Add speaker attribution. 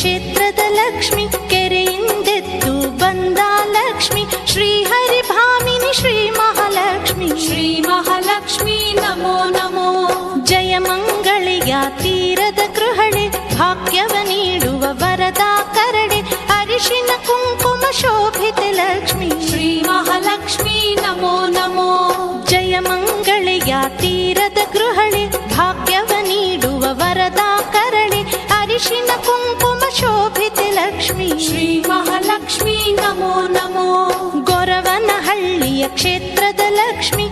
Speaker 1: ಕ್ಷೇತ್ರದ ಲಕ್ಷ್ಮಿ, ಕೆರೆಯಿಂದೆದ್ದು ಬಂದ ಲಕ್ಷ್ಮಿ, ಶ್ರೀಹರಿಭಾಮಿನಿ ಶ್ರೀ ಮಹಾಲಕ್ಷ್ಮಿ.
Speaker 2: ಶ್ರೀ ಮಹಾಲಕ್ಷ್ಮಿ ನಮೋ ನಮೋ.
Speaker 1: ಜಯ ಮಂಗಳೆಯ ತೀರದ ಗೃಹಳೆ, ಭಾಗ್ಯವ ನೀಡುವ ವರದ ಕರಡೆ, ಅರಿಶಿನ ಕುಂಕುಮ ಶೋಭಿತೆ ಲಕ್ಷ್ಮಿ.
Speaker 2: ಶ್ರೀ ಮಹಾಲಕ್ಷ್ಮಿ ನಮೋ ನಮೋ.
Speaker 1: ಜಯ ಮಂಗಳೆಯ ತೀರದ ಗೃಹಳೆ, ಭಾಗ್ಯವ ನೀಡುವ ವರದ ಕರಳೆ, ಅರಿಶಿನ ಕುಂಕುಮ ಶೋಭಿತೆ ಲಕ್ಷ್ಮಿ.
Speaker 2: ಶ್ರೀ ಮಹಾಲಕ್ಷ್ಮಿ ನಮೋ ನಮೋ.
Speaker 1: ಗೊರವನಹಳ್ಳಿಯ ಕ್ಷೇತ್ರದ ಲಕ್ಷ್ಮಿ,